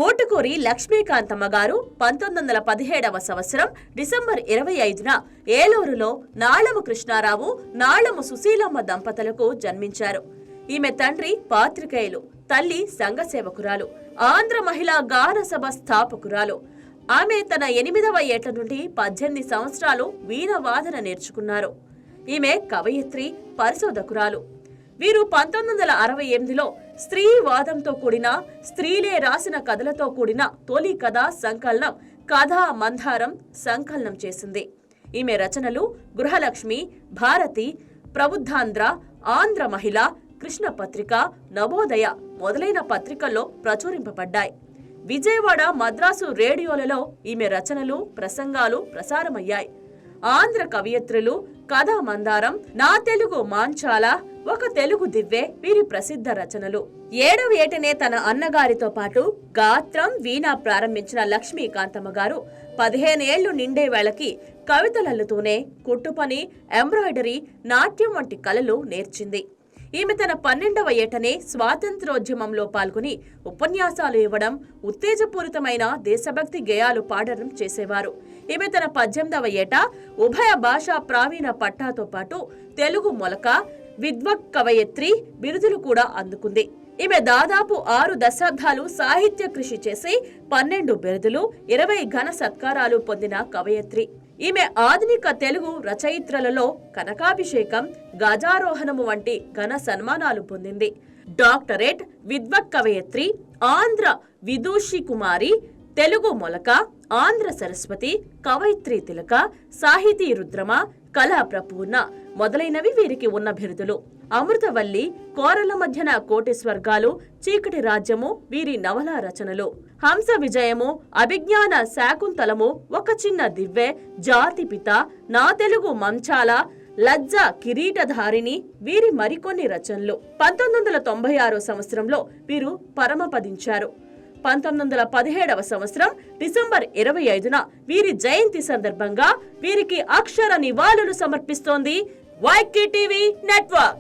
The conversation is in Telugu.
ఓటుకూరి లక్ష్మీకాంతమ్మ గారు 1917వ సంవత్సరం డిసెంబర్ 25న ఏలూరులో నాళము కృష్ణారావు, నాళము సుశీలమ్మ దంపతులకు జన్మించారు. ఈమె తండ్రి పాత్రికేయులు, తల్లి సంఘసేవకురాలు, ఆంధ్ర మహిళా గాన సభ స్థాపకురాలు. ఆమె తన 8వ ఏట నుండి 18 సంవత్సరాలు వీణ వాదన నేర్చుకున్నారు. ఈమె కవయిత్రి, పరిశోధకురాలు. వీరు 1968లో స్త్రీవాదంతో కూడిన, స్త్రీలే రాసిన కథలతో కూడిన తొలి కథా సంకలనం కథా మందారం సంకలనం చేసింది. ఈమె రచనలు గృహలక్ష్మి, భారతి, ప్రబుద్ధాంధ్ర, ఆంధ్ర మహిళ, కృష్ణ పత్రిక, నవోదయ మొదలైన పత్రికల్లో ప్రచురింపబడ్డాయి. విజయవాడ, మద్రాసు రేడియోలలో ఈమె రచనలు, ప్రసంగాలు ప్రసారమయ్యాయి. ఆంధ్ర కవయిత్రులు, కథా మందారం, నా తెలుగు మాంచాల, ఒక తెలుగు దివ్వె వీరి ప్రసిద్ధ రచనలు. 7వ ఏటనే తన అన్నగారితో పాటు గాత్రం, వీణ ప్రారంభించిన లక్ష్మీకాంతమ్మ గారు 15 ఏళ్లు నిండే వేళకి కవితలల్లుతూనే కుట్టుపని, ఎంబ్రాయిడరీ, నాట్యం వంటి కళలు నేర్చింది. ఈమె తన 12వ ఏటనే స్వాతంత్రోద్యమంలో పాల్గొని ఉపన్యాసాలు ఇవ్వడం, ఉత్తేజపూరితమైన దేశభక్తి గేయాలు పాడడం చేసేవారు. ఈమె తన 18వ ఏట ఉభయ భాషా ప్రావీణ పట్టాతో పాటు తెలుగు మొలక, విద్వత్ కవయిత్రి బిరుదులు కూడా అందుకుంది. ఈమె దాదాపు 6 దశాబ్దాలు సాహిత్య కృషి చేసి 12 బిరుదులు, 20 ఘన సత్కారాలు పొందిన కవయిత్రి. ఈమె ఆధునిక తెలుగు రచయిత్రులలో కనకాభిషేకం, గజారోహణము వంటి ఘన సన్మానాలు పొందింది. డాక్టరేట్, విద్వత్ కవయిత్రి, ఆంధ్ర విదూషి కుమారి, తెలుగు మొలక, ఆంధ్ర సరస్వతి, కవయిత్రి తిలక, సాహితీ రుద్రమ, కళా ప్రపూర్ణ మొదలైనవి వీరికి ఉన్న బిరుదులు. అమృతవల్లి, కోరల మధ్యన కోటి స్వర్గాలు, చీకటి రాజ్యము వీరి నవలా రచనలు. హంస విజయము, అభిజ్ఞాన శాకుంతలము, ఒక చిన్న దివ్వె, జాతిపిత, నా తెలుగు మంచాల, లజ్జ కిరీటధారిణి వీరి మరికొన్ని రచనలు. 1996 సంవత్సరంలో వీరు పరమపదించారు. 1917వ సంవత్సరం డిసెంబర్ 25న వీరి జయంతి సందర్భంగా వీరికి అక్షర నివాళులు సమర్పిస్తోంది వైకే టీవీ నెట్వర్క్.